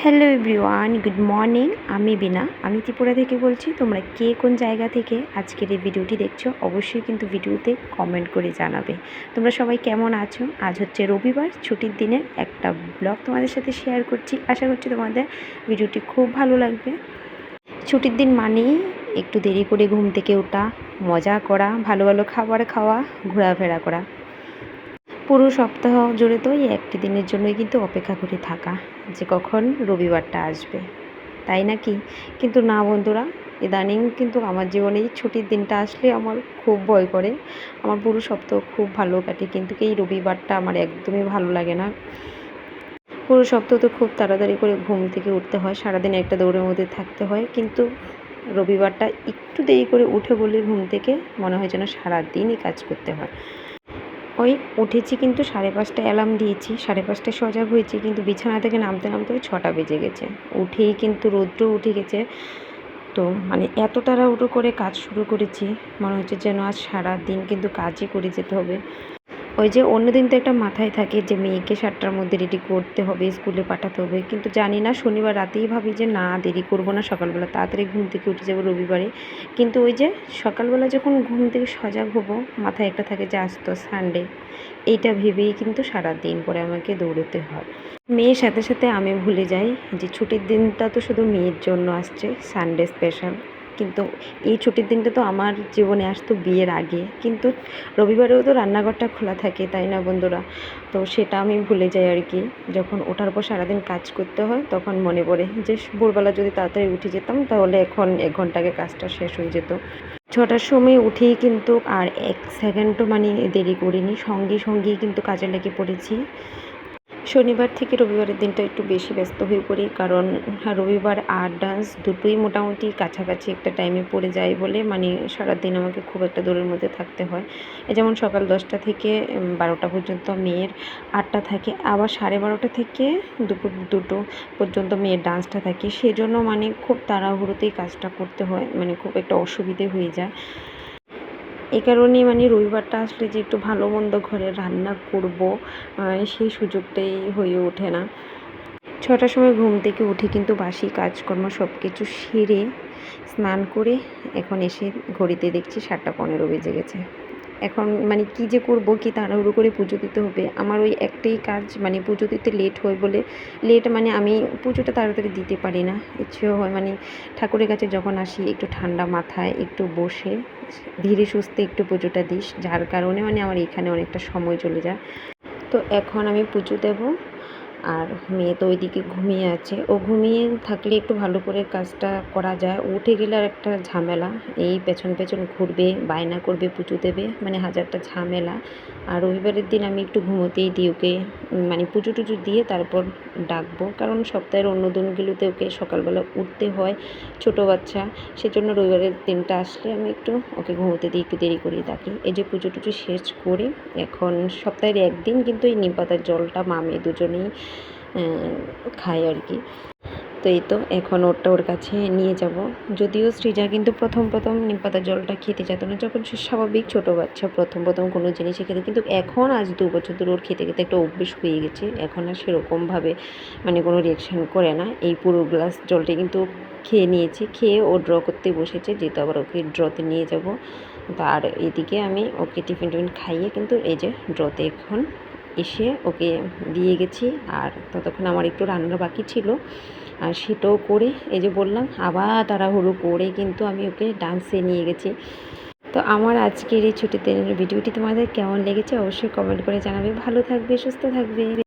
Hello everyone, good morning. আমি বিনা, আমি ত্রিপুরা থেকে বলছি। তোমরা কে কোন জায়গা থেকে আজকের এই ভিডিওটি দেখছো অবশ্যই কিন্তু ভিডিওতে কমেন্ট করে জানাবে তোমরা সবাই কেমন আছো। আজ হচ্ছে রবিবার, ছুটির দিনের একটা ব্লগ তোমাদের সাথে শেয়ার করছি। আশা করছি তোমাদের ভিডিওটি খুব ভালো লাগবে। ছুটির দিন মানেই একটু দেরি করে ঘুম থেকে ওঠা, মজা করা, ভালো ভালো খাবার খাওয়া, ঘোরাফেরা করা। পুরো সপ্তাহ জুড়ে তো এই একটি দিনের জন্যই কিন্তু অপেক্ষা করে থাকা যে কখন রবিবারটা আসবে, তাই নাকি? কিন্তু না বন্ধুরা, ইদানিং কিন্তু আমার জীবনে এই ছুটির দিনটা আসলে আমার খুব ভয় করে। আমার পুরো সপ্তাহ খুব ভালো কাটে, কিন্তু এই রবিবারটা আমার একদমই ভালো লাগে না। পুরো সপ্তাহ তো খুব তাড়াতাড়ি করে ঘুম থেকে উঠতে হয়, সারাদিন একটা দৌড়ের মধ্যে থাকতে হয়, কিন্তু রবিবারটা একটু দেরি করে উঠে বলে ঘুম থেকে মনে হয় যেন সারাদিনই কাজ করতে হয়। ওই উঠেছি কিন্তু 5:30 অ্যালার্ম দিয়েছি, 5:30 সজাগ হয়েছি, কিন্তু বিছানা থেকে নামতে নামতে ওই 6টা বেজে গেছে। উঠেই কিন্তু রৌদ্র উঠে গেছে। তো মানে এত তাড়াহুড়ো করে কাজ শুরু করেছি, মনে হচ্ছে যেন আজ সারাদিন কিন্তু কাজই করে যেতে হবে। ওই যে অন্যদিন তো একটা মাথায় থাকে যে মেয়েকে 7টার মধ্যে রেডি করতে হবে, স্কুলে পাঠাতে হবে, কিন্তু জানি না, শনিবার রাতেই ভাবি যে না, দেরি করব না, সকালবেলা তাড়াতাড়ি ঘুম থেকে উঠে যাবো রবিবারে। কিন্তু ওই যে সকালবেলা যখন ঘুম থেকে সজাগ হব, মাথায় একটা থাকে যে আজ তো সানডে, এইটা ভেবেই কিন্তু সারাদিন পরে আমাকে দৌড়তে হয়। মেয়ের সাথে সাথে আমি ভুলে যাই যে ছুটির দিনটা তো শুধু মেয়ের জন্য আসছে, সানডে স্পেশাল। কিন্তু এই ছুটির দিনটা তো আমার জীবনে আসতো বিয়ের আগে, কিন্তু রবিবারেও তো রান্নাঘরটা খোলা থাকে, তাই না বন্ধুরা? তো সেটা আমি ভুলে যাই আর কি। যখন ওঠার পর সারাদিন কাজ করতে হয় তখন মনে পড়ে যে ভোরবেলা যদি তাড়াতাড়ি উঠে যেতাম তাহলে এখন 1 ঘন্টা আগে কাজটা শেষ হয়ে যেত। 6টার সময় উঠেই কিন্তু আর 1 সেকেন্ডও মানে দেরি করিনি, সঙ্গে সঙ্গেই কিন্তু কাজে লেগে পড়েছি। শনিবার থেকে রবিবারের দিনটা একটু বেশি ব্যস্ত হয়ে পড়ি, কারণ রবিবার আর ডান্স দুটোই মোটামুটি কাছাকাছি একটা টাইমে পড়ে যায় বলে মানে সারাদিন আমাকে খুব একটা দৌড়ের মধ্যে থাকতে হয়। যেমন সকাল 10টা থেকে 12টা পর্যন্ত মেয়ের 8টা থাকে, আবার 12:30 থেকে দুপুর 2টো পর্যন্ত মেয়ের ডান্সটা থাকে। সেজন্য মানে খুব তাড়াহুড়োতেই কাজটা করতে হয়, মানে খুব একটা অসুবিধে হয়ে যায়। এই কারণে মানে রবিবারটা আসলে যে একটু ভালো মন্দ ঘরে রান্না করব, সেই সুযোগটাই হয়ে ওঠে না। 6টার সময় ঘুম থেকে উঠে কিন্তু বাসি কাজকর্ম সব কিছু সেরে স্নান করে এখন এসে ঘড়িতে দেখছি 7:15 বেজে গেছে। এখন মানে কী যে করব, কি তাড়াহুড়ো করে পুজো দিতে হবে। আমার ওই একটাই কাজ, মানে পুজো দিতে লেট হয় বলে, লেট মানে আমি পুজোটা তাড়াতাড়ি দিতে পারি না। ইচ্ছেও হয় মানে ঠাকুরের কাছে যখন আসি একটু ঠান্ডা মাথায় একটু বসে ধীরে সুস্থে একটু পুজোটা দিস, যার কারণে মানে আমার এখানে অনেকটা সময় চলে যায়। তো এখন আমি পুজো দেব, আর মেয়ে তো ওইদিকে ঘুমিয়ে আছে। ও ঘুমিয়ে থাকলে একটু ভালো করে কাজটা করা যায়, উঠে গেলে আর একটা ঝামেলা, এই পেছন পেছন ঘুরবে, বায়না করবে, পুজো দেবে, মানে হাজারটা ঝামেলা। আর রবিবারের দিন আমি একটু ঘুমোতেই দিই ওকে, মানে পুজো টুজো দিয়ে তারপর ডাকবো, কারণ সপ্তাহের অন্য দিনগুলোতে ওকে সকালবেলা উঠতে হয়, ছোটো বাচ্চা। সেজন্য রবিবারের দিনটা আসলে আমি একটু ওকে ঘুমোতে দিই, একটু দেরি করেই ডাকি। এই যে পুজো টুজো শেষ করে এখন সপ্তাহের একদিন কিন্তু এই নিম পাতার জলটা মামে দুজনেই খায় আর কি। তো এই তো এখন ওর কাছে নিয়ে যাব। যদিও সৃজা কিন্তু প্রথম প্রথম নিম পাতার জলটা খেতে চাইত না, যখন সে স্বাভাবিক ছোটো বাচ্চা প্রথম প্রথম কোনো জিনিসই খেতে, কিন্তু এখন আজ 2 বছর ধরে ওর খেতে খেতে একটা অভ্যেস হয়ে গেছে। এখন আর সেরকমভাবে মানে কোনো রিয়াকশান করে না। এই পুরো গ্লাস জলটা কিন্তু খেয়ে নিয়েছে, খেয়ে ও ড্র করতে বসেছে, যেহেতু আবার ওকে ড্রতে নিয়ে যাব। আর এদিকে আমি ওকে টিফিন খাইয়ে কিন্তু এই যে ড্রতে এখন এসে ওকে দিয়ে গেছি। আর ততক্ষণ আমার একটু রান্না বাকি ছিল, আর সেটাও করে এই যে বললাম আবার তাড়াহুড়ো করে কিন্তু আমি ওকে ডান্সে নিয়ে গেছি। তো আমার আজকের এই ছুটির দিনের ভিডিওটি তোমাদের কেমন লেগেছে অবশ্যই কমেন্ট করে জানাবে। ভালো থাকবে, সুস্থ থাকবে।